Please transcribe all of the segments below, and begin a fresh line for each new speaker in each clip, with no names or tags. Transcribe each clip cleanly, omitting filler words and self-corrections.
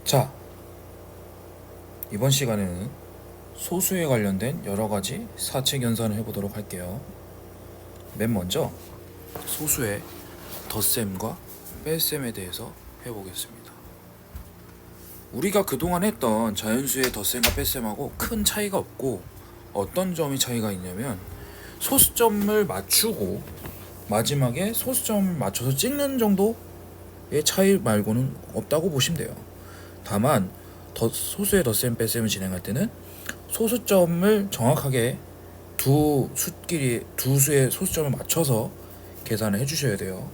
자, 이번 시간에는 소수에 관련된 여러가지 사칙 연산을 해보도록 할게요. 맨 먼저 소수의 덧셈과 뺄셈에 대해서 해보겠습니다. 우리가 그동안 했던 자연수의 덧셈과 뺄셈하고 큰 차이가 없고, 어떤 점이 차이가 있냐면 소수점을 맞추고 마지막에 소수점을 맞춰서 찍는 정도의 차이 말고는 없다고 보시면 돼요. 다만 소수의 덧셈 뺄셈을 진행할 때는 소수점을 정확하게 두 수의 소수점을 맞춰서 계산을 해주셔야 돼요.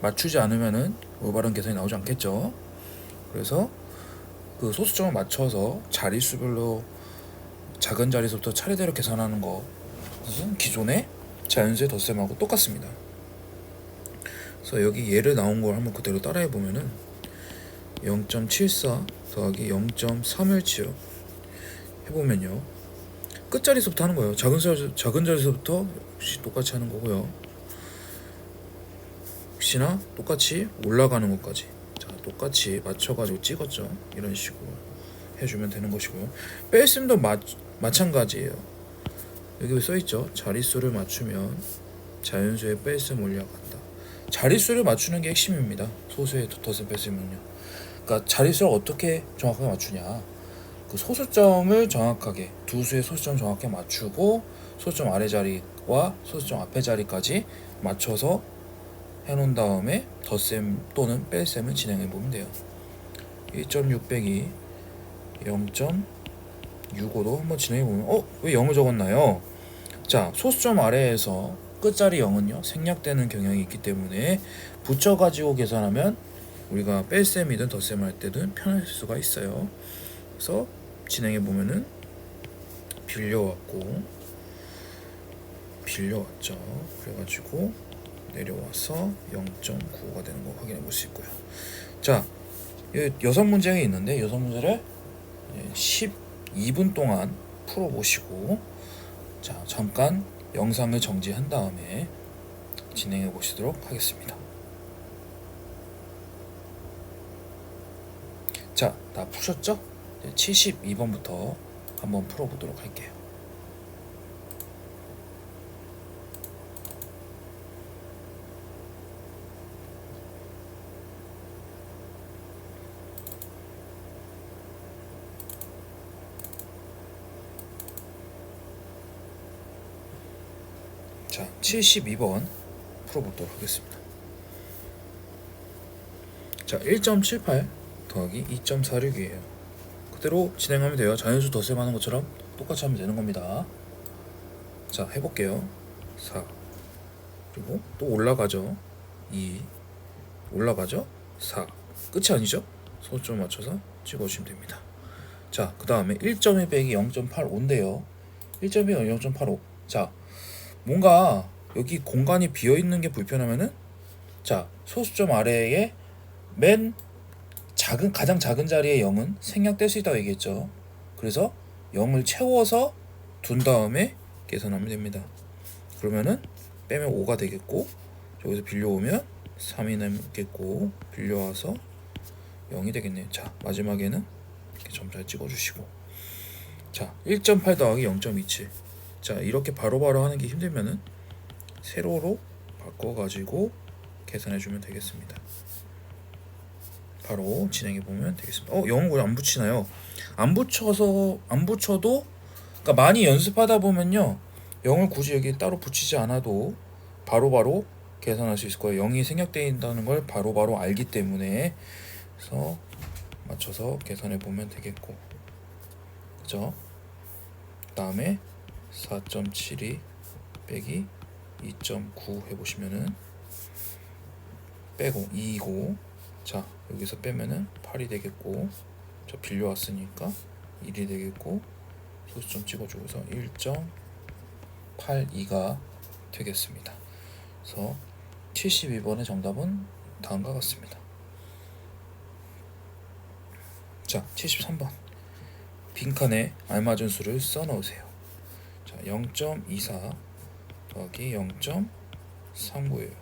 맞추지 않으면은 올바른 계산이 나오지 않겠죠. 그래서 그 소수점을 맞춰서 자릿수별로 작은 자릿수부터 차례대로 계산하는 것은 기존의 자연수의 덧셈하고 똑같습니다. 그래서 여기 예를 나온 걸 한번 그대로 따라해 보면은 0.74 더하기 0.317 해보면요, 끝자리수부터 하는 거예요. 작은 자리수부터 역시 똑같이 하는 거고요. 역시나 똑같이 올라가는 것까지, 자, 똑같이 맞춰가지고 찍었죠. 이런 식으로 해주면 되는 것이고요. 뺄셈도 마찬가지예요. 여기 써있죠. 자릿수를 맞추면 자연수의 뺄셈 올려간다. 자릿수를 맞추는 게 핵심입니다. 소수의 덧셈 뺄셈은요. 그러니까 자릿수를 어떻게 정확하게 맞추냐, 그 소수점을 정확하게, 두 수의 소수점 정확하게 맞추고 소수점 아래 자리와 소수점 앞에 자리까지 맞춰서 해놓은 다음에 덧셈 또는 뺄셈을 진행해 보면 돼요. 1.6 빼기 0.65도 한번 진행해 보면 왜 0을 적었나요? 자, 소수점 아래에서 끝자리 0은요 생략되는 경향이 있기 때문에 붙여가지고 계산하면 우리가 뺄셈이든 덧셈을 할 때든 편할 수가 있어요. 그래서 진행해 보면은 빌려왔죠. 그래가지고 내려와서 0.95가 되는 거 확인해 볼 수 있고요. 자, 여섯 문제가 있는데 여섯 문제를 12분 동안 풀어보시고, 자, 잠깐 영상을 정지한 다음에 진행해 보시도록 하겠습니다. 자, 다 푸셨죠? 72번부터 한번 풀어보도록 할게요. 자, 72번 풀어보도록 하겠습니다. 자, 1.78 더하기 2.46이에요. 그대로 진행하면 돼요. 자연수 덧셈 하는 것처럼 똑같이 하면 되는 겁니다. 자, 해볼게요. 4, 그리고 또 올라가죠. 2, 올라가죠. 4, 끝이 아니죠. 소수점 맞춰서 찍어주시면 됩니다. 자, 그 다음에 1.1 빼기 0.85인데요 1.1 빼기 0.85. 자, 뭔가 여기 공간이 비어있는 게 불편하면은, 자, 소수점 아래에 가장 작은 자리에 0은 생략될 수 있다고 얘기했죠. 그래서 0을 채워서 둔 다음에 계산하면 됩니다. 그러면은 빼면 5가 되겠고, 여기서 빌려오면 3이 남겠고, 빌려와서 0이 되겠네요. 자, 마지막에는 이렇게 점잘 찍어주시고, 자, 1.8 더하기 0.27. 자, 이렇게 바로바로 하는 게 힘들면은 세로로 바꿔가지고 계산해주면 되겠습니다. 바로 진행해보면 되겠습니다. 0은 왜 안 붙이나요? 안 붙여도, 그러니까 많이 연습하다 보면요, 0을 굳이 여기 따로 붙이지 않아도 바로바로 계산할 수 있을 거예요. 0이 생략되어 있다는 걸 바로바로 알기 때문에. 그래서 맞춰서 계산해보면 되겠고, 그죠? 그 다음에 4.72 빼기 2.9 해보시면은 빼고 2이고, 자, 여기서 빼면은 8이 되겠고, 저 빌려왔으니까 1이 되겠고, 소수점 찍어주고서 1.82가 되겠습니다. 그래서 72번의 정답은 다음과 같습니다. 자, 73번 빈칸에 알맞은 수를 써넣으세요. 자, 0.24 더하기 0.39예요.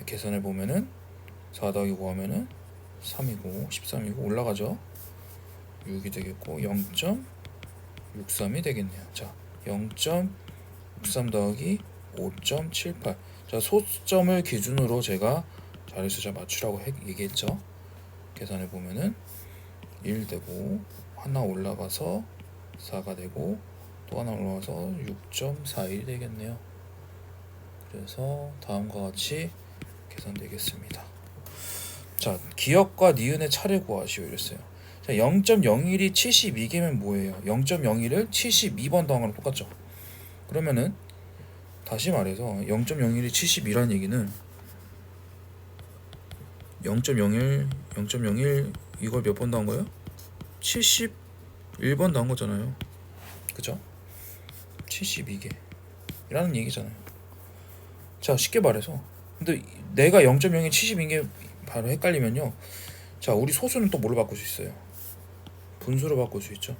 계산해 보면은 4 더하기 9 하면은 3이고 13이고 올라가죠. 6이 되겠고 0.63이 되겠네요. 자, 0.63 더하기 5.78. 자, 소점을 기준으로 제가 자리수자 맞추라고 얘기했죠. 계산해 보면은 1 되고 하나 올라가서 4가 되고 또 하나 올라가서 6.41이 되겠네요. 그래서 다음과 같이 계산되겠습니다. 자, 기역과 니은의 차를 구하시오 이랬어요. 자, 0.01이 72개면 뭐예요? 0.01을 72번 더한 거랑 똑같죠. 그러면은 다시 말해서 0.01이 72라는 얘기는 0.01 이걸 몇 번 더한 거예요? 71번 더한 거잖아요. 그죠? 72개 이라는 얘기잖아요. 자, 쉽게 말해서 근데 내가 0.01 72개 바로 헷갈리면요. 자, 우리 소수는 또 뭘로 바꿀 수 있어요? 분수로 바꿀 수 있죠.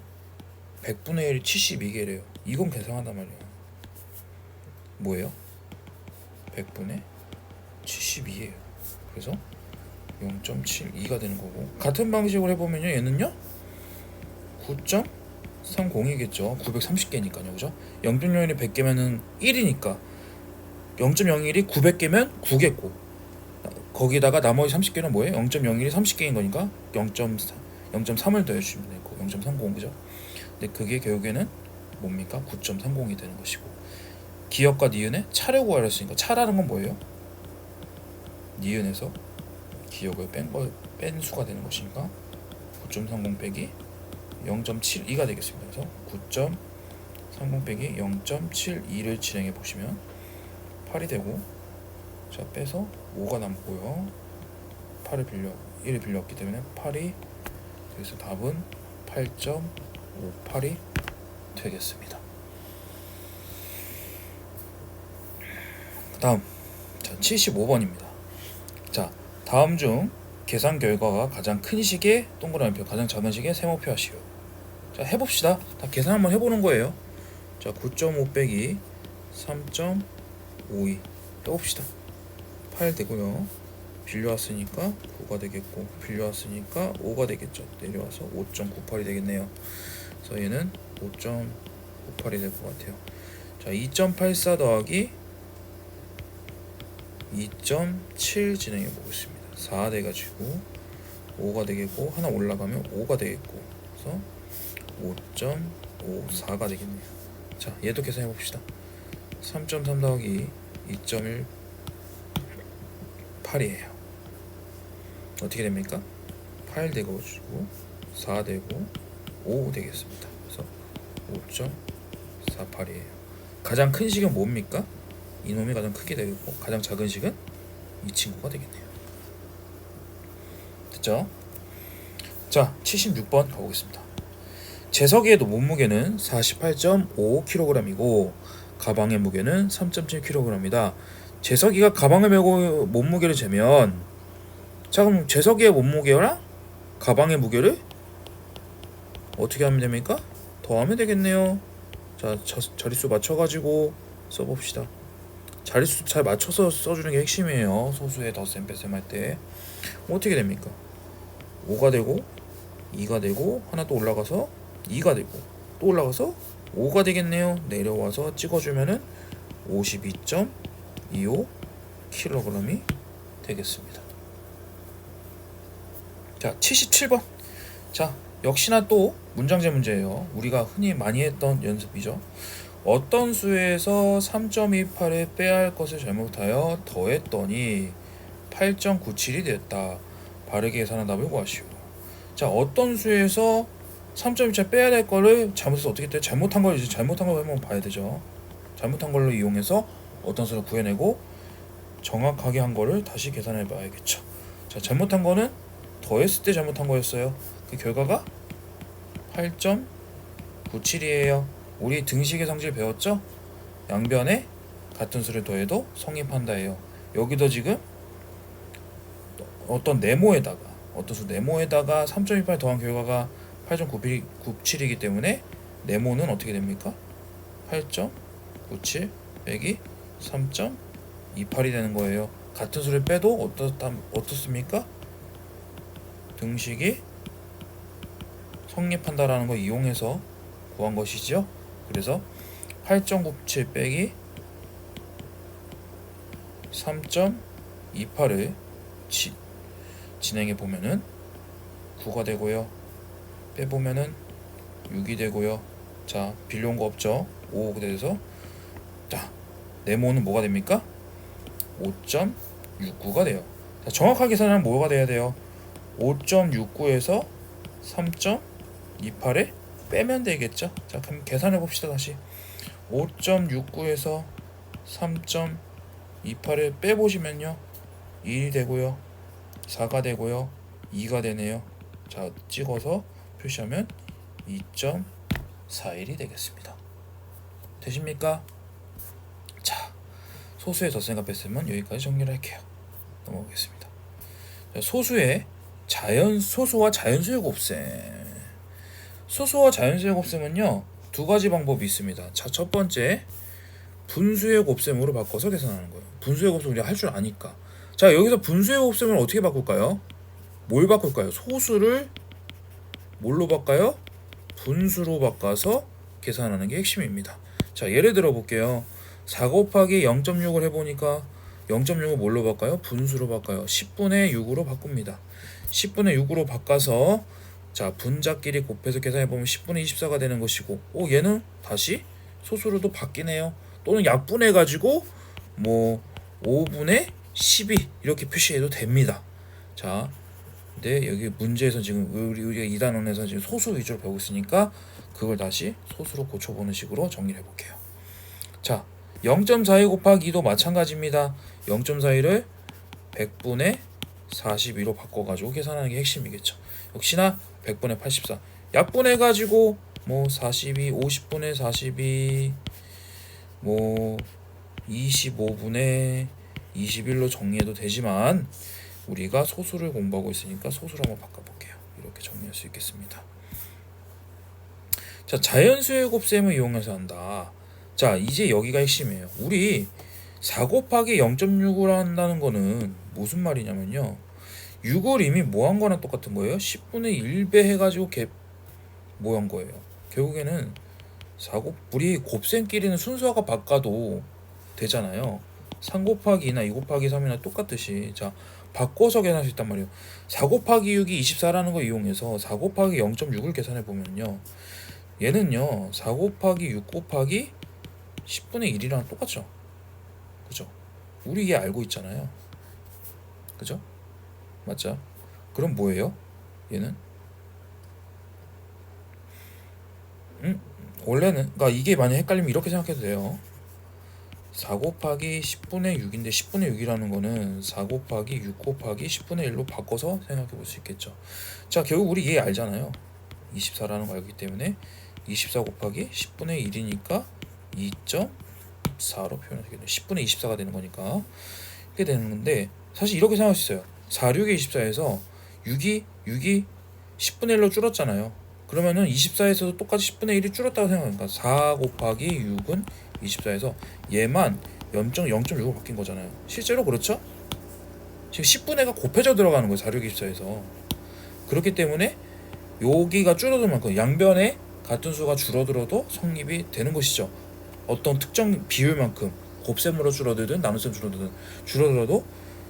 100분의 1이 72개래요. 이건 계산한단 말이야. 뭐예요? 100분의 72예요. 그래서 0.72가 되는 거고, 같은 방식으로 해보면요, 얘는요 9.30이겠죠. 930개니까요. 그죠? 0.01이 100개면은 1이니까 0.01이 900개면 9개고, 거기다가 나머지 30개는 뭐예요? 0.01이 30개인 거니까 0.3을 더해주시면 되고 0.30, 그죠? 근데 그게 결국에는 뭡니까? 9.30이 되는 것이고, 기역과 니은의 차를 구하라 했으니까 차라는 건 뭐예요? 니은에서 기역을 뺀 수가 되는 것이니까 9.30 빼기 0.72가 되겠습니다. 그래서 9.30 빼기 0.72를 진행해 보시면 8이 되고, 자, 빼서 5가 남고요. 1을 빌렸기 때문에 8이, 그래서 답은 8.58이 되겠습니다. 다음, 자, 75번입니다. 자, 다음 중 계산 결과가 가장 큰 식의 동그라미표, 가장 작은 식의 세모표 하시오. 자, 해봅시다. 다 계산 한번 해보는 거예요. 자, 9.5 빼기 3.52 해봅시다. 8 되고요. 빌려왔으니까 9가 되겠고, 빌려왔으니까 5가 되겠죠. 내려와서 5.98이 되겠네요. 그래서 얘는 5.98이 될 것 같아요. 자, 2.84 더하기 2.7 진행해 보겠습니다. 4 돼가지고 5가 되겠고, 하나 올라가면 5가 되겠고, 그래서 5.54가 되겠네요. 자, 얘도 계산해 봅시다. 3.3 더하기 2.1 8이에요. 어떻게 됩니까? 8 되고 4 되고 5 되겠습니다. 그래서 5.48이에요. 가장 큰 식은 뭡니까? 이놈이 가장 크게 되겠고, 가장 작은 식은 이 친구가 되겠네요. 됐죠? 자, 76번 가보겠습니다. 제석이의 몸무게는 48.5kg이고 가방의 무게는 3.7kg이다. 제석이가 가방을 메고 몸무게를 재면, 자, 그럼 제석이의 몸무게랑 가방의 무게를 어떻게 하면 됩니까? 더하면 되겠네요. 자, 자릿수 맞춰가지고 써봅시다. 자릿수 잘 맞춰서 써주는 게 핵심이에요. 소수의 덧셈 뺄셈 할 때. 어떻게 됩니까? 5가 되고 2가 되고, 하나 또 올라가서 2가 되고, 또 올라가서 5가 되겠네요. 내려와서 찍어주면은 52.25kg이 되겠습니다. 자, 77번. 자, 역시나 또 문장제 문제예요. 우리가 흔히 많이 했던 연습이죠. 어떤 수에서 3.28을 빼야 할 것을 잘못하여 더했더니 8.97이 되었다. 바르게 계산한 답을 구하시오. 자, 어떤 수에서 3.28 빼야 될 거를 잘못해서 어떻게 돼요? 잘못한 걸 한번 봐야 되죠. 잘못한 걸로 이용해서 어떤 수를 구해내고, 정확하게 한 거를 다시 계산해 봐야겠죠. 자, 잘못한 거는 더했을 때 잘못한 거였어요. 그 결과가 8.97이에요. 우리 등식의 성질 배웠죠? 양변에 같은 수를 더해도 성립한다예요. 여기도 지금 어떤 수 네모에다가 3.28 더한 결과가 8.97이기 때문에 네모는 어떻게 됩니까? 8.97 빼기 3.28이 되는 거예요. 같은 수를 빼도 어떻습니까? 등식이 성립한다라는 걸 이용해서 구한 것이죠. 그래서 8.97 빼기 3.28을 진행해 보면은 9가 되고요. 빼보면은 6이 되고요. 자, 빌려온 거 없죠? 5가 돼서 자, 네모는 뭐가 됩니까? 5.69가 돼요. 자, 정확하게 계산하면 뭐가 돼야 돼요? 5.69에서 3.28에 빼면 되겠죠? 자, 그럼 계산해 봅시다. 다시 5.69에서 3.28을 빼보시면요 1이 되고요 4가 되고요 2가 되네요. 자, 찍어서 표시하면 2.41이 되겠습니다. 되십니까? 자, 소수의 덧셈과 뺄셈은 여기까지 정리를 할게요. 넘어가겠습니다. 자, 소수와 자연수의 곱셈. 소수와 자연수의 곱셈은요 두 가지 방법이 있습니다. 자, 첫 번째 분수의 곱셈으로 바꿔서 계산하는 거예요. 분수의 곱셈 우리가 할 줄 아니까. 자, 여기서 분수의 곱셈을 어떻게 바꿀까요? 뭘 바꿀까요? 소수를 뭘로 바꿔요? 분수로 바꿔서 계산하는 게 핵심입니다. 자, 예를 들어 볼게요. 4 곱하기 0.6을 해보니까 0.6을 뭘로 바꿔요? 분수로 바꿔요. 10분의 6으로 바꿉니다. 10분의 6으로 바꿔서 자, 분자끼리 곱해서 계산해보면 10분의 24가 되는 것이고 얘는 다시 소수로도 바뀌네요. 또는 약분해가지고 뭐 5분의 12 이렇게 표시해도 됩니다. 자, 근데 여기 문제에서 지금 우리가 2단원에서 지금 소수 위주로 배우고 있으니까 그걸 다시 소수로 고쳐보는 식으로 정리를 해볼게요. 자, 0.42 곱하기 2도 마찬가지입니다. 0.42를 100분의 42로 바꿔가지고 계산하는 게 핵심이겠죠. 역시나 100분의 84 약분해가지고 뭐 42, 50분의 42 뭐 25분의 21로 정리해도 되지만 우리가 소수를 공부하고 있으니까 소수로 한번 바꿔볼게요. 이렇게 정리할 수 있겠습니다. 자, 자연수의 곱셈을 이용해서 한다. 자, 이제 여기가 핵심이에요. 우리 4 곱하기 0.6을 한다는 거는 무슨 말이냐면요 6을 이미 뭐 한 거랑 똑같은 거예요. 10분의 1배 해가지고 뭐 한 거예요. 결국에는 우리 곱셈끼리는 순서가 바꿔도 되잖아요. 3 곱하기 2나 2 곱하기 3이나 똑같듯이 자, 바꿔서 계산할 수 있단 말이에요. 4 곱하기 6이 24라는 거 이용해서 4 곱하기 0.6을 계산해 보면요 얘는요 4 곱하기 6 곱하기 10분의 1이랑 똑같죠. 그죠? 우리 얘 알고 있잖아요. 그죠? 맞죠? 그럼 뭐예요? 얘는 원래는 그러니까 이게 만약 헷갈리면 이렇게 생각해도 돼요. 4 곱하기 10분의 6인데 10분의 6이라는 거는 4 곱하기 6 곱하기 10분의 1로 바꿔서 생각해 볼 수 있겠죠. 자, 결국 우리 얘 알잖아요. 24라는 거 알기 때문에 24 곱하기 10분의 1이니까 2.4로 표현하겠네요. 10분의 24가 되는 거니까 이렇게 되는 건데 사실 이렇게 생각할 수 있어요. 4, 6의 24에서 6이 10분의 1로 줄었잖아요. 그러면은 24에서도 똑같이 10분의 1이 줄었다고 생각하니까 4 곱하기 6은 24에서 얘만 0.6으로 바뀐 거잖아요. 실제로 그렇죠? 지금 10분의가 곱해져 들어가는 거예요. 4, 6, 24에서. 그렇기 때문에 여기가 줄어들 만큼 양변에 같은 수가 줄어들어도 성립이 되는 것이죠. 어떤 특정 비율만큼 곱셈으로 줄어들든 나눗셈 줄어들어도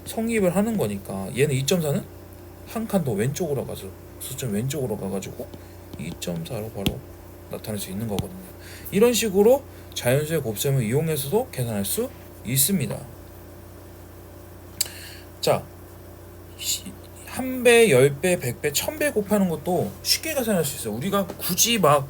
성립을 하는 거니까 얘는 2.4는 한 칸 더 왼쪽으로 가서 수점 왼쪽으로 가가지고 2.4로 바로 나타낼 수 있는 거거든요. 이런 식으로 자연수의 곱셈을 이용해서도 계산할 수 있습니다. 자, 1배, 10배, 100배, 1000배 곱하는 것도 쉽게 계산할 수 있어요. 우리가 굳이 막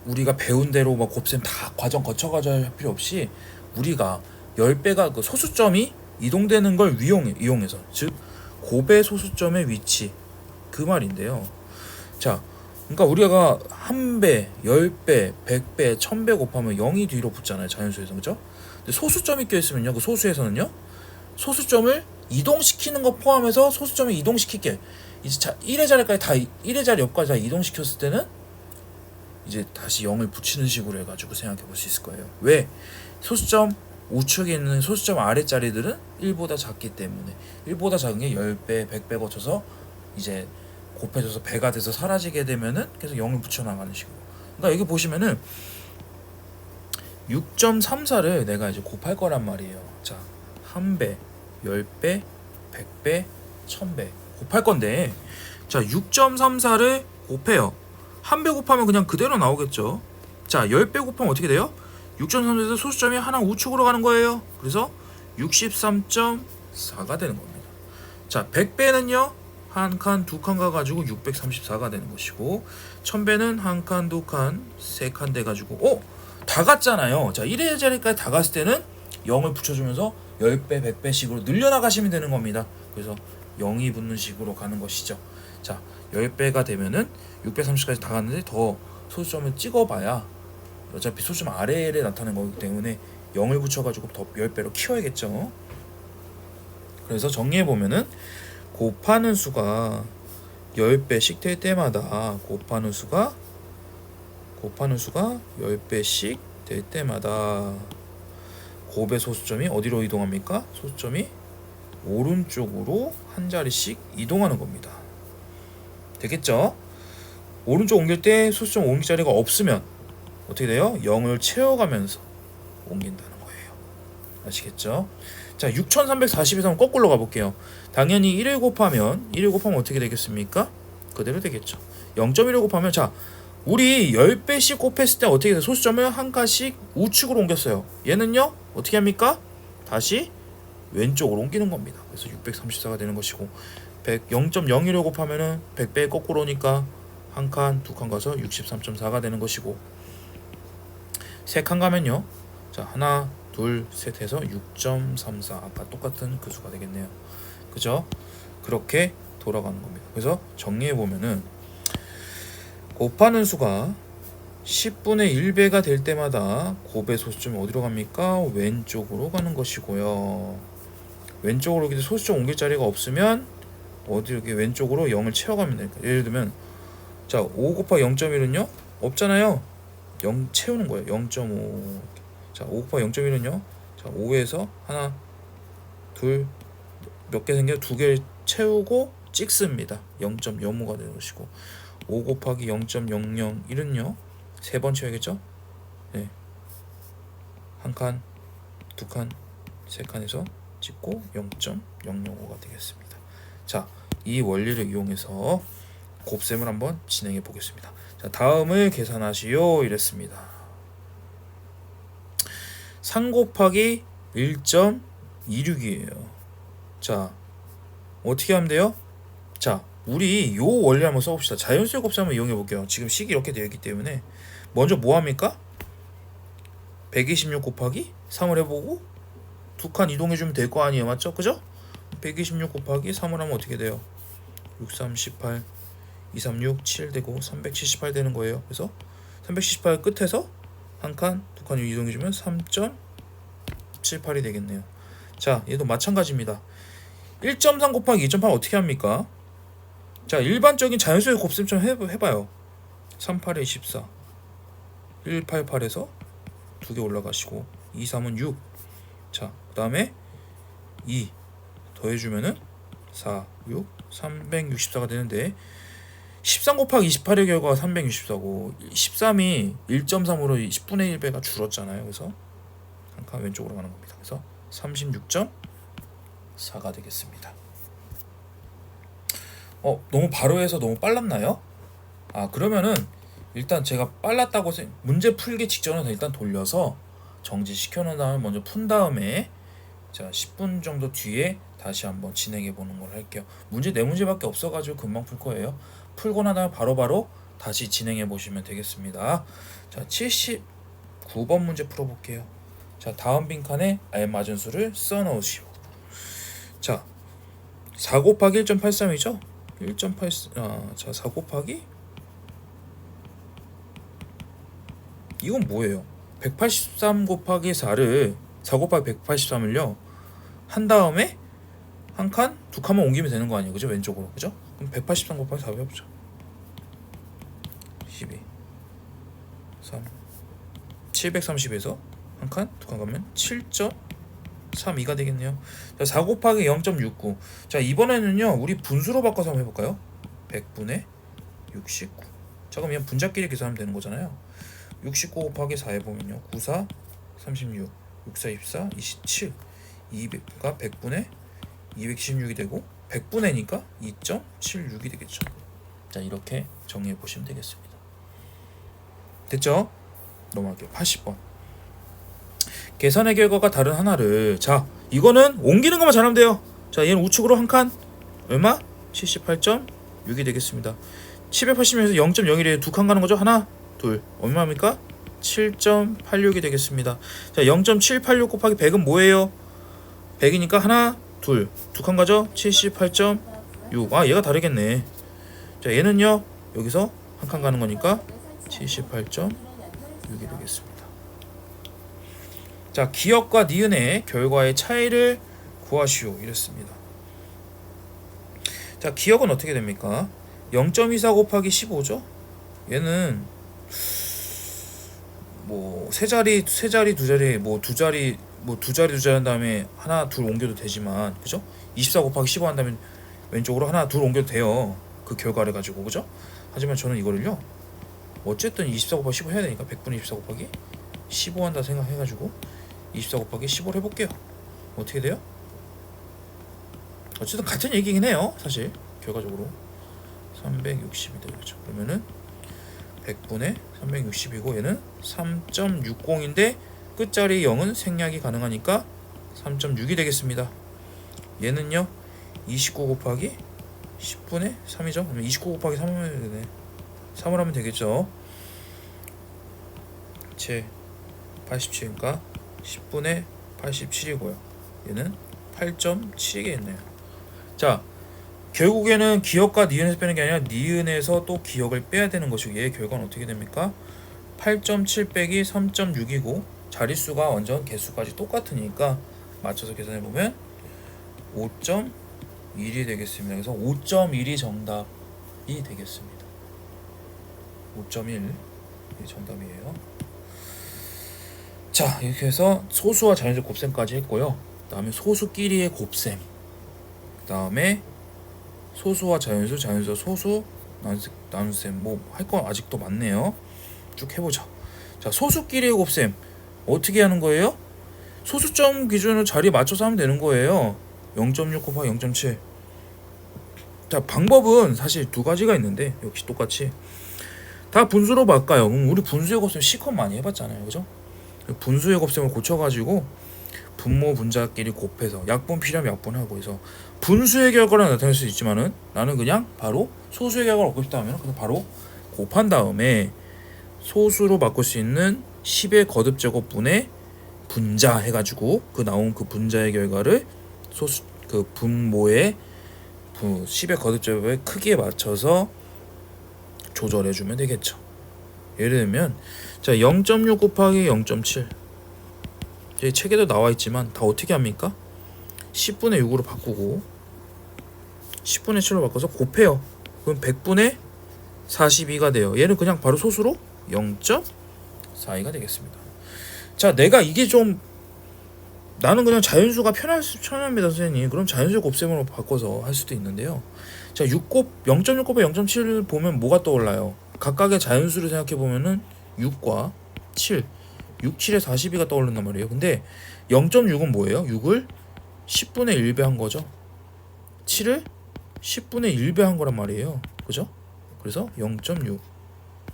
우리가 배운 대로 막 곱셈 다 과정 거쳐가지고 할 필요 없이 우리가 10배가 그 소수점이 이동되는 걸 이용해서 즉 곱의 소수점의 위치 그 말인데요. 자, 그러니까 우리가 1배, 10배, 100배, 1000배 곱하면 0이 뒤로 붙잖아요. 자연수에서. 그죠? 근데 소수점이 껴있으면요. 그 소수에서는요. 소수점을 이동시키는 거 포함해서 소수점을 이동시킬게. 이제 1의 자리까지 다 1의 자리 옆까지 다 이동시켰을 때는 이제 다시 0을 붙이는 식으로 해가지고 생각해 볼 수 있을 거예요. 왜? 소수점 우측에 있는 소수점 아래 자리들은 1보다 작기 때문에 1보다 작은 게 10배, 100배 거쳐서 이제 곱해져서 배가 돼서 사라지게 되면은 계속 0을 붙여나가는 식으로. 그러니까 여기 보시면은 6.34를 내가 이제 곱할 거란 말이에요. 자, 1배, 10배, 100배, 1000배 곱할 건데, 자, 6.34를 곱해요. 1배 곱하면 그냥 그대로 나오겠죠. 자, 10배 곱하면 어떻게 돼요? 6.34에서 소수점이 하나 우측으로 가는 거예요. 그래서 63.4가 되는 겁니다. 자, 100배는요 한 칸, 두 칸 가가지고 634가 되는 것이고, 1000배는 한 칸, 두 칸, 세 칸 돼가지고 다 갔잖아요. 자, 1의 자리까지 다 갔을 때는 0을 붙여주면서 10배, 100배씩으로 늘려나가시면 되는 겁니다. 그래서 0이 붙는 식으로 가는 것이죠. 자, 10배가 되면은 630까지 다 갔는데 더 소수점을 찍어봐야 어차피 소수점 아래에 나타나는 거기 때문에 0을 붙여가지고 더 10배로 키워야겠죠. 그래서 정리해보면은 곱하는 수가 10배씩 될 때마다 곱하는 수가 10배씩 될 때마다 곱의 소수점이 어디로 이동합니까? 소수점이 오른쪽으로 한 자리씩 이동하는 겁니다. 되겠죠? 오른쪽 옮길 때 소수점 옮길 자리가 없으면 어떻게 돼요? 0을 채워가면서 옮긴다는 거예요. 아시겠죠? 자, 6340에서 한번 거꾸로 가볼게요. 당연히 1을 곱하면 어떻게 되겠습니까? 그대로 되겠죠. 0.1을 곱하면, 자, 우리 10배씩 곱했을 때 어떻게 돼요? 소수점을 한 칸씩 우측으로 옮겼어요. 얘는요 어떻게 합니까? 다시 왼쪽으로 옮기는 겁니다. 그래서 634가 되는 것이고, 0.01을 곱하면은 100배 거꾸로 오니까 한 칸, 두 칸 가서 63.4가 되는 것이고, 세 칸 가면요, 자, 하나, 둘, 셋 해서 6.34, 아까 똑같은 그 수가 되겠네요. 그죠? 그렇게 돌아가는 겁니다. 그래서 정리해 보면은 곱하는 수가 10분의 1배가 될 때마다 곱의 소수점이 어디로 갑니까? 왼쪽으로 가는 것이고요. 왼쪽으로 이렇게 소수점 옮길 자리가 없으면 어디 이렇게 왼쪽으로 0을 채워가면 되니까, 예를 들면 자, 5 곱하기 0.1은요 없잖아요. 0 채우는 거예요. 0.5. 자, 5 곱하기 0.1은요, 자, 5에서 하나, 둘, 몇 개 생겨? 두 개를 채우고 찍습니다. 0.05가 되는 것이고, 5 곱하기 0.001은요 세 번 채워야겠죠? 네. 한 칸, 두 칸, 세 칸에서 찍고 0.005가 되겠습니다. 자, 이 원리를 이용해서 곱셈을 한번 진행해 보겠습니다. 자, 다음을 계산하시오 이랬습니다. 3 곱하기 1.26이에요. 자, 어떻게 하면 돼요? 자, 우리 요 원리 한번 써봅시다. 자연수의 곱셈 한번 이용해 볼게요. 지금 식이 이렇게 되어 있기 때문에 먼저 뭐 합니까? 126 곱하기 3을 해보고 두 칸 이동해주면 될 거 아니에요, 맞죠? 그죠? 126 곱하기 3을 하면 어떻게 돼요? 6, 3, 18, 2, 3, 6, 7 되고 378 되는 거예요. 그래서 378 끝에서 한 칸, 두 칸 이동해주면 3.78이 되겠네요. 자, 얘도 마찬가지입니다. 1.3 곱하기 2.8 어떻게 합니까? 자, 일반적인 자연수의 곱셈 좀 해봐요. 38에 14, 188에서 두 개 올라가시고 2, 3은 6. 자, 그 다음에 2 더해주면은 4, 6, 364가 되는데 13 곱하기 28의 결과가 364고 13이 1.3으로 10분의 1배가 줄었잖아요. 그래서 한 칸 왼쪽으로 가는 겁니다. 그래서 36.4가 되겠습니다. 너무 바로 해서 너무 빨랐나요? 그러면은 일단 제가 빨랐다고 문제 풀기 직전에 일단 돌려서 정지시켜 놓은 다음에 먼저 푼 다음에, 자, 10분 정도 뒤에 다시 한번 진행해 보는 걸 할게요. 문제 4문제밖에 없어가지고 금방 풀 거예요. 풀고 나면 바로바로 다시 진행해 보시면 되겠습니다. 자, 79번 문제 풀어볼게요. 자, 다음 빈칸에 알맞은 수를 써 넣으시오. 자, 4 곱하기 1.83이죠? 1.8, 4 곱하기 이건 뭐예요? 183 곱하기 4를 4 곱하기 183을요 한 다음에 한 칸, 두 칸만 옮기면 되는 거 아니에요? 그죠? 왼쪽으로. 그죠? 그럼 183 곱하기 4 해보죠. 12, 3, 730에서 한 칸, 두 칸 가면 7.32가 되겠네요. 자, 4 곱하기 0.69. 자, 이번에는요 우리 분수로 바꿔서 한번 해볼까요? 100분의 69. 자 그럼 그냥 분자끼리 계산하면 되는 거잖아요. 69 곱하기 4 해보면요 94 36 64 24 27 200가 100분의 216이 되고 100분의니까 2.76이 되겠죠. 자 이렇게 정리해 보시면 되겠습니다. 됐죠? 넘어갈게요. 80번. 계산의 결과가 다른 하나를, 자 이거는 옮기는 것만 잘하면 돼요. 자 얘는 우측으로 한 칸 얼마? 78.6이 되겠습니다. 780에서 0.01에 두 칸 가는 거죠. 하나 둘 얼마입니까? 7.86이 되겠습니다. 자 0.786 곱하기 100은 뭐예요? 100이니까 하나 둘 두 칸 가죠. 78.6. 아 얘가 다르겠네. 자 얘는요 여기서 한 칸 가는 거니까 78.6이 되겠습니다. 자 기억과 니은의 결과의 차이를 구하시오 이랬습니다. 자 기억은 어떻게 됩니까? 0.24 곱하기 15죠. 얘는 뭐 세 자리 두 자리 두 자리 한 다음에 하나 둘 옮겨도 되지만 그죠? 24 곱하기 15 한다면 왼쪽으로 하나 둘 옮겨도 돼요. 그 결과를 가지고 그죠? 하지만 저는 이거를요 어쨌든 24 곱하기 15 해야 되니까 100분의 24 곱하기 15 한다 생각해가지고 24 곱하기 15를 해볼게요. 어떻게 돼요? 어쨌든 같은 얘기긴 해요. 사실 결과적으로 360이 되겠죠. 그러면은 100분의 360이고 얘는 3.60인데 끝자리 0은 생략이 가능하니까 3.6이 되겠습니다. 얘는요 29 곱하기 10분의 3이죠. 그러면 29 곱하기 3을 하면 되네. 3을 하면 되겠죠. 제 87이니까 10분의 87이고요. 얘는 8.7이겠네요. 자 결국에는 기억과 니은에서 빼는 게 아니라 니은에서 또 기억을 빼야 되는 것이고 얘의 결과는 어떻게 됩니까? 8.7 빼기 3.6이고 자릿수가 완전 개수까지 똑같으니까 맞춰서 계산해보면 5.1이 되겠습니다. 그래서 5.1이 정답이 되겠습니다. 5.1이 정답이에요. 자 이렇게 해서 소수와 자연수 곱셈까지 했고요. 그 다음에 소수끼리의 곱셈, 그 다음에 소수와 자연수, 자연수와 소수, 나눗셈 뭐 할 거 아직도 많네요. 쭉 해보자. 자 소수끼리의 곱셈 어떻게 하는 거예요? 소수점 기준으로 자리 맞춰서 하면 되는 거예요. 0.6 곱하기 0.7. 자 방법은 사실 두 가지가 있는데 역시 똑같이 다 분수로 바꿔요. 우리 분수의 곱셈 C컷 많이 해봤잖아요, 그죠? 분수의 곱셈을 고쳐가지고 분모 분자끼리 곱해서 약분 필요하면 약분하고 해서 분수의 결과를 나타낼 수 있지만은 나는 그냥 바로 소수의 결과를 얻고 싶다 하면 그냥 바로 곱한 다음에 소수로 바꿀 수 있는 10의 거듭제곱분의 분자 해가지고 그 나온 그 분자의 결과를 소수 그 분모의 10의 거듭제곱의 크기에 맞춰서 조절해주면 되겠죠. 예를 들면 자 0.6 곱하기 0.7 제 책에도 나와 있지만 다 어떻게 합니까? 10분의 6으로 바꾸고 10분의 7로 바꿔서 곱해요. 그럼 100분의 42가 돼요. 얘는 그냥 바로 소수로 0.42가 되겠습니다. 자 내가 이게 좀 나는 그냥 자연수가 편합니다 선생님. 그럼 자연수 곱셈으로 바꿔서 할 수도 있는데요. 자 0.6 곱하기 0.7 보면 뭐가 떠올라요? 각각의 자연수를 생각해 보면은 6과 7 6, 7에 42가 떠오른단 말이에요. 근데 0.6은 뭐예요? 6을 10분의 1배 한 거죠. 7을 10분의 1배 한 거란 말이에요. 그죠? 그래서 0.6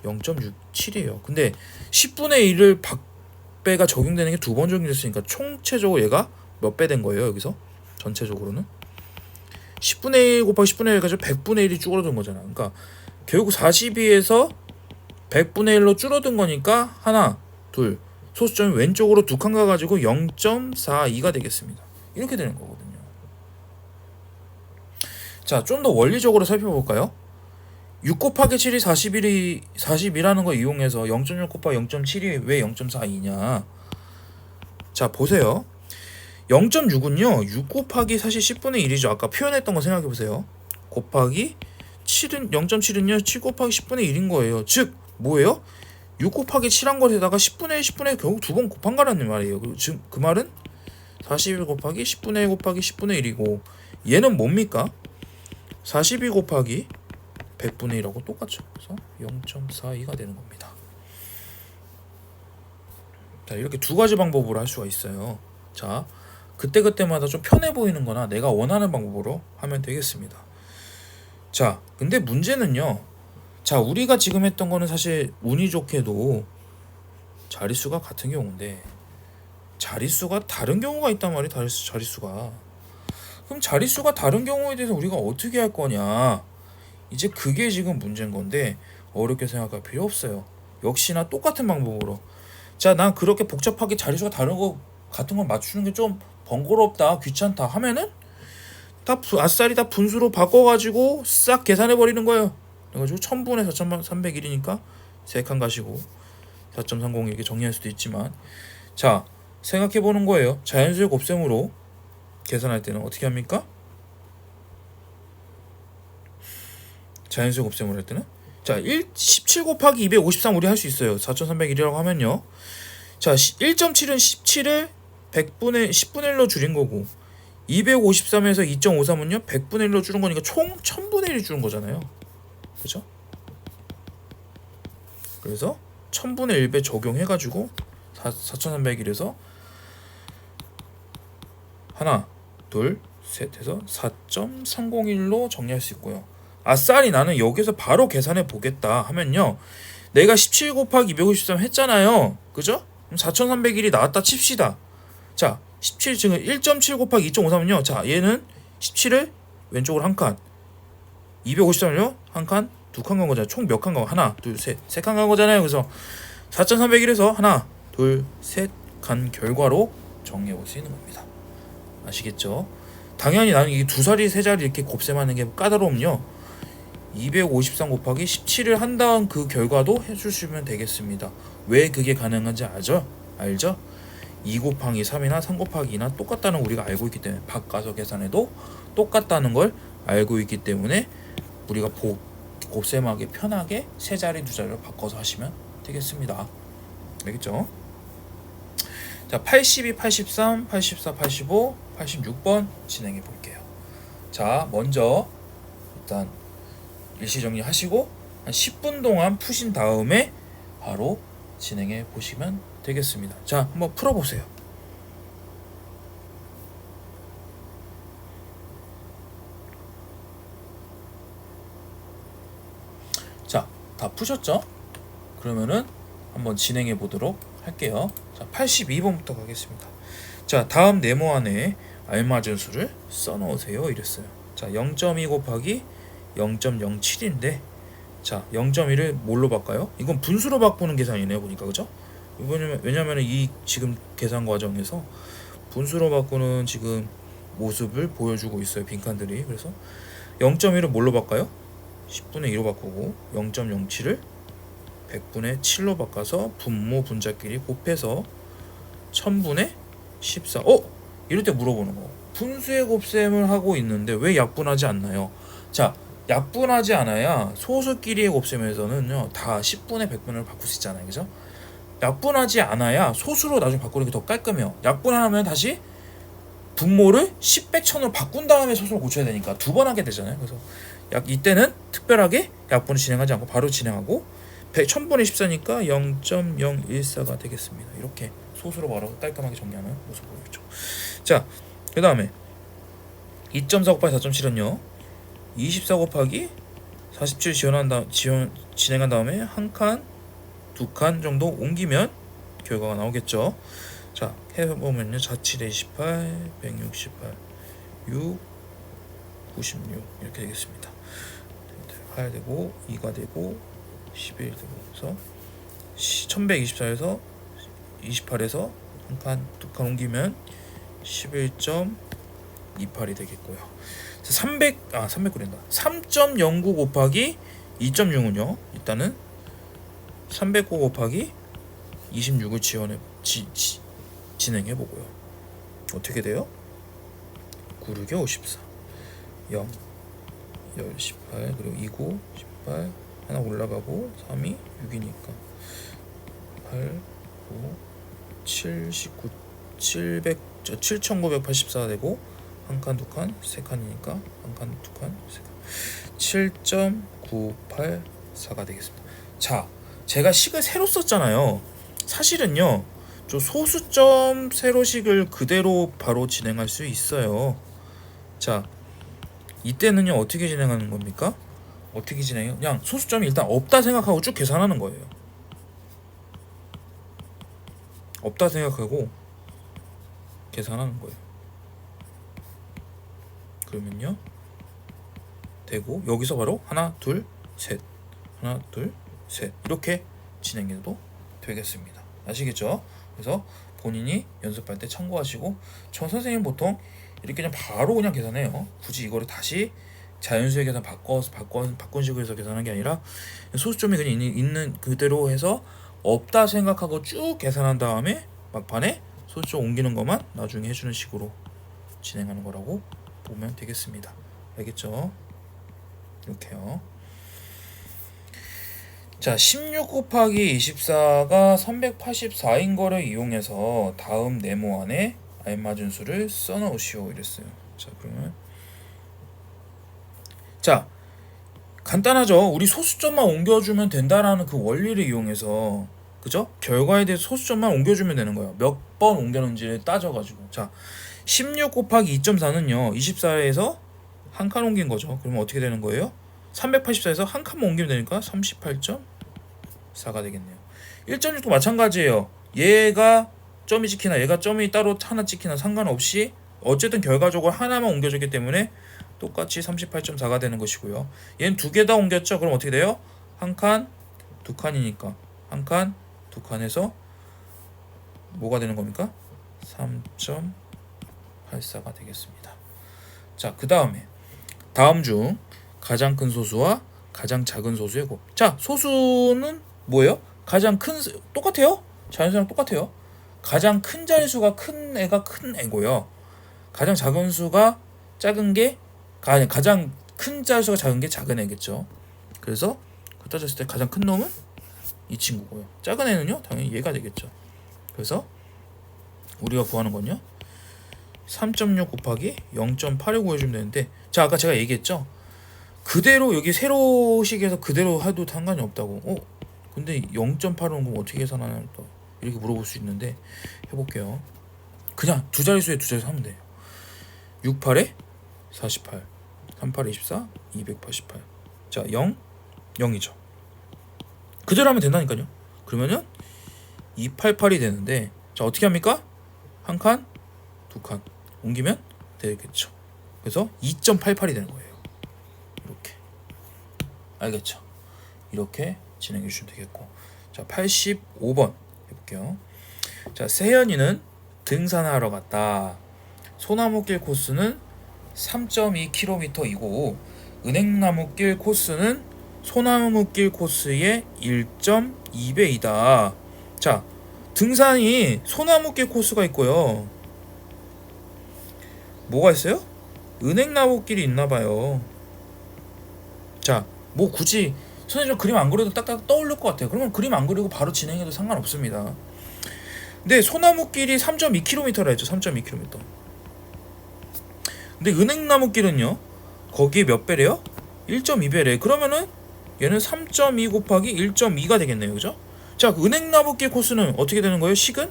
0.67이에요. 근데 10분의 1을 박배가 적용되는 게 두 번 적용됐으니까 총체적으로 얘가 몇 배 된 거예요. 여기서 전체적으로는 10분의 1 곱하기 10분의 1 해가지고 100분의 1이 줄어든 거잖아. 그러니까 결국 42에서 100분의 1로 줄어든 거니까 하나 둘 소수점이 왼쪽으로 두 칸 가가지고 0.42가 되겠습니다. 이렇게 되는 거거든요. 자, 좀 더 원리적으로 살펴볼까요? 6 곱하기 7이 40이라는 거 이용해서 0.6 곱하기 0.7이 왜 0.42냐? 자, 보세요. 0.6은요. 6 곱하기 사실 10분의 1이죠. 아까 표현했던 거 생각해 보세요. 곱하기 7은 0.7은요. 7 곱하기 10분의 1인 거예요. 즉 뭐예요? 6 곱하기 7한 것에다가 10분의 1, 10분의 1 결국 두 번 곱한 거라는 말이에요. 지금 그 말은 41 곱하기 10분의 1 곱하기 10분의 1이고 얘는 뭡니까? 42 곱하기 100분의 1하고 똑같죠. 그래서 0.42가 되는 겁니다. 자, 이렇게 두 가지 방법으로 할 수가 있어요. 자, 그때그때마다 좀 편해 보이는 거나 내가 원하는 방법으로 하면 되겠습니다. 자, 근데 문제는요. 자, 우리가 지금 했던 거는 사실 운이 좋게도 자릿수가 같은 경우인데 자릿수가 다른 경우가 있단 말이에요. 자릿수가. 그럼 자릿수가 다른 경우에 대해서 우리가 어떻게 할 거냐. 이제 그게 지금 문제인 건데 어렵게 생각할 필요 없어요. 역시나 똑같은 방법으로. 자, 난 그렇게 복잡하게 자릿수가 다른 거 같은 걸 맞추는 게 좀 번거롭다, 귀찮다 하면은 다 아싸리 다 분수로 바꿔가지고 싹 계산해 버리는 거예요. 그래가지고 1000분의 4301이니까 3칸 가시고 4.30 이렇게 정리할 수도 있지만, 자, 생각해 보는 거예요. 자연수의 곱셈으로 계산할 때는 어떻게 합니까? 자연수의 곱셈으로 할 때는 자, 17 곱하기 253 우리 할 수 있어요. 4301이라고 하면요. 자, 1.7은 17을 10분의 1로 줄인 거고 253에서 2.53은요 100분의 1로 줄은 거니까 총 1000분의 1이 줄은 거잖아요. 그죠? 그래서 1000분의 1배 적용해가지고 4301에서 하나 둘 셋 해서 4.301로 정리할 수 있고요. 아싸리 나는 여기서 바로 계산해 보겠다 하면요, 내가 17 곱하기 253 했잖아요. 그죠? 그럼 4301이 나왔다 칩시다. 자, 17 지금 1.7 곱하기 2.53은요. 자, 얘는 17을 왼쪽으로 한 칸, 253을요 한 칸, 두 칸 간 거잖아요. 총 몇 칸 간 거? 하나, 둘, 셋, 세 칸 간 거잖아요. 그래서 4.301에서 하나, 둘, 셋 간 결과로 정리해 볼 수 있는 겁니다. 아시겠죠? 당연히 나는 이게 두 자리, 세 자리 이렇게 곱셈하는 게 까다로움요. 253 곱하기 17을 한 다음 그 결과도 해주시면 되겠습니다. 왜 그게 가능한지 알죠? 2 곱하기 3이나 3 곱하기 2나 똑같다는 걸 우리가 알고 있기 때문에, 바꿔서 계산해도 똑같다는 걸 알고 있기 때문에 우리가 곱셈하기 편하게 세 자리 두 자리로 바꿔서 하시면 되겠습니다. 알겠죠? 자, 82, 83, 84, 85, 86번 진행해 볼게요. 자, 먼저 일단 일시정리 하시고 한 10분 동안 푸신 다음에 바로 진행해 보시면 되겠습니다. 자, 한번 풀어보세요. 자, 다 푸셨죠? 그러면은 한번 진행해 보도록 할게요. 자, 82번부터 가겠습니다. 자, 다음 네모 안에 알맞은 수를 써놓으세요. 이랬어요. 자, 0.2 곱하기 0.07인데, 자, 0.1을 뭘로 바꿔요? 이건 분수로 바꾸는 계산이네요. 보니까, 그죠? 왜냐면 이 지금 계산 과정에서 분수로 바꾸는 지금 모습을 보여주고 있어요. 빈칸들이. 그래서 0.1을 뭘로 바꿔요? 10분의 2로 바꾸고 0.07을 100분의 7로 바꿔서 분모 분자끼리 곱해서 1000분의 14. 이럴 때 물어보는 거. 분수의 곱셈을 하고 있는데 왜 약분하지 않나요? 자, 약분하지 않아야 소수끼리의 곱셈에서는요 다 10분의 100분을 바꿀 수 있잖아요. 그죠? 약분하지 않아야 소수로 나중에 바꾸는 게 더 깔끔해요. 약분하면 다시 분모를 10, 100, 1000으로 바꾼 다음에 소수로 고쳐야 되니까 두 번 하게 되잖아요. 그래서 이때는 특별하게 약분을 진행하지 않고 바로 진행하고 1000분의 14니까 0.014가 되겠습니다. 이렇게 소수로 바로 깔끔하게 정리하는 모습 보였죠. 자, 그 다음에 2.4 곱하기 4.7은요 24 곱하기 47 진행한 다음에 한 칸, 두 칸 정도 옮기면 결과가 나오겠죠. 자, 해보면요 47에 28, 168, 6, 96 이렇게 되겠습니다. 8 되고 2가 되고 11 되고, 그래서 1124에서 28에서 한 칸, 두 칸 옮기면 11.28이 되겠고요. 300그린다. 3.09 곱하기 2.6은요. 일단은 309 곱하기 26을 진행해 보고요. 어떻게 돼요? 9, 6에 54, 0, 10, 18, 그리고 2, 9, 18 하나 올라가고 3이 6이니까 8, 9, 7, 19, 7984 되고 한 칸, 두 칸, 세 칸이니까 한 칸, 두 칸, 세 칸. 7.9 6984가 되겠습니다. 자, 제가 식을 새로 썼잖아요. 사실은요, 저 소수점 세로식을 그대로 바로 진행할 수 있어요. 자, 이때는요 어떻게 진행하는 겁니까? 어떻게 진행해요? 그냥 소수점이 일단 없다 생각하고 쭉 계산하는 거예요. 없다 생각하고 계산하는 거예요. 그러면요 되고, 여기서 바로 하나 둘 셋, 하나 둘 셋 이렇게 진행해도 되겠습니다. 아시겠죠? 그래서 본인이 연습할 때 참고하시고, 저 선생님 보통 이렇게 그냥 바로 그냥 계산해요. 굳이 이거를 다시 자연수의 계산 바꾼 식으로 해서 계산한 게 아니라 소수점이 그냥 있는 그대로 해서 없다 생각하고 쭉 계산한 다음에 막판에 소수점 옮기는 것만 나중에 해주는 식으로 진행하는 거라고 보면 되겠습니다. 알겠죠? 이렇게요. 자, 16 곱하기 24가 384인 거를 이용해서 다음 네모 안에 알맞은 수를 써넣으시오 이랬어요. 자, 그러면 자, 간단하죠. 우리 소수점만 옮겨주면 된다라는 그 원리를 이용해서, 그죠? 결과에 대해 소수점만 옮겨주면 되는 거예요. 몇 번 옮겼는지를 따져가지고. 자, 16 곱하기 2.4는요 24에서 한 칸 옮긴 거죠. 그러면 어떻게 되는 거예요? 384에서 한 칸만 옮기면 되니까 38.4가 되겠네요. 1.6도 마찬가지예요. 얘가 점이 찍히나 얘가 점이 따로 하나 찍히나 상관없이 어쨌든 결과적으로 하나만 옮겨줬기 때문에 똑같이 38.4가 되는 것이고요. 얘는 두 개 다 옮겼죠. 그럼 어떻게 돼요? 한 칸, 두 칸이니까 한 칸, 두 칸에서 뭐가 되는 겁니까? 3.84가 되겠습니다. 자, 그 다음에 다음 중 가장 큰 소수와 가장 작은 소수의 곱. 자, 소수는 뭐예요? 가장 큰 똑같아요. 자연수랑 똑같아요. 가장 큰 자릿수가 큰 애가 큰 애고요. 가장 작은 수가 작은 게 가장 큰 자릿수가 작은 게 작은 애겠죠. 그래서 그 따졌을 때 가장 큰 놈은 이 친구고요. 작은 애는요 당연히 얘가 되겠죠. 그래서 우리가 구하는 건요 3.6 곱하기 0.8을 구해주면 되는데, 자, 아까 제가 얘기했죠. 그대로 여기 세로식에서 그대로 해도 상관이 없다고. 근데 0.8은 그럼 어떻게 계산하나 또 이렇게 물어볼 수 있는데, 해볼게요. 그냥 두 자릿수에 두 자릿수 하면 돼요. 6, 8에 48, 3, 8에 24, 288. 자, 0, 0이죠. 그대로 하면 된다니까요. 그러면은 288이 되는데, 자, 어떻게 합니까? 한 칸, 두 칸 옮기면 되겠죠. 그래서 2.88이 되는 거예요. 이렇게. 알겠죠? 이렇게 진행해 주시면 되겠고. 자, 85번 해볼게요. 자, 세연이는 등산하러 갔다. 소나무길 코스는 3.2km이고 은행나무길 코스는 소나무길 코스의 1.2배이다. 자, 등산이 소나무길 코스가 있고요. 뭐가 있어요? 은행나무길이 있나봐요. 자, 뭐 굳이 선생님 그림 안 그려도 딱딱 떠오를 것 같아요. 그러면 그림 안 그리고 바로 진행해도 상관없습니다. 근데 소나무길이 3.2km라 했죠. 3.2km. 근데 은행나무길은요 거기에 몇 배래요? 1.2배래. 그러면은 얘는 3.2 곱하기 1.2가 되겠네요. 그죠? 자, 그 은행나무길 코스는 어떻게 되는 거예요? 식은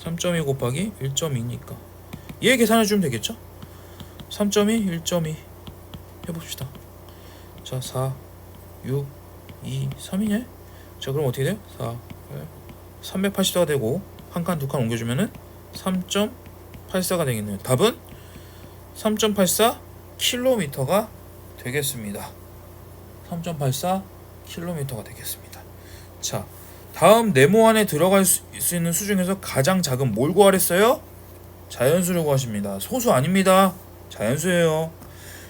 3.2 곱하기 1.2니까 얘 계산해 주면 되겠죠? 3.2, 1.2 해봅시다. 자, 4, 6, 2, 3이네? 자, 그럼 어떻게 돼요? 4, 8, 380도가 되고 한 칸, 두 칸 옮겨주면은 3.84가 되겠네요. 답은 3.84km가 되겠습니다. 3.84km가 되겠습니다. 자, 다음 네모 안에 들어갈 수 있는 수 중에서 가장 작은 뭘 구하랬어요? 자연수를 구하십니다. 소수 아닙니다. 자연수예요.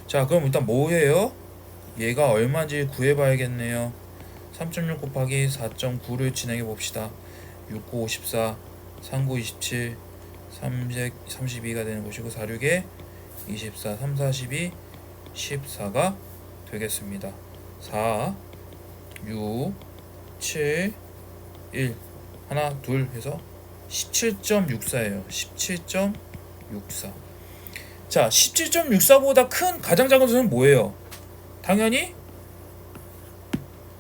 자, 그럼 일단 뭐예요? 얘가 얼마인지 구해봐야겠네요. 3.6 곱하기 4.9를 진행해 봅시다. 6, 9, 54, 3, 9, 27, 32가 되는 것이고 4, 6에 24, 3, 42, 14가 되겠습니다. 4, 6, 7, 1 하나 둘 해서 17.64예요. 17.64. 자, 17.64보다 큰 가장 작은 수는 뭐예요? 당연히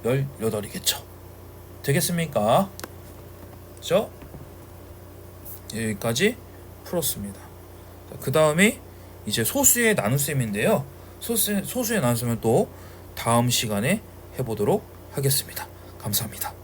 18이겠죠. 되겠습니까? 그죠? 여기까지 풀었습니다. 그 다음이 이제 소수의 나눗셈인데요. 소수의 나눗셈은 또 다음 시간에 해보도록 하겠습니다. 감사합니다.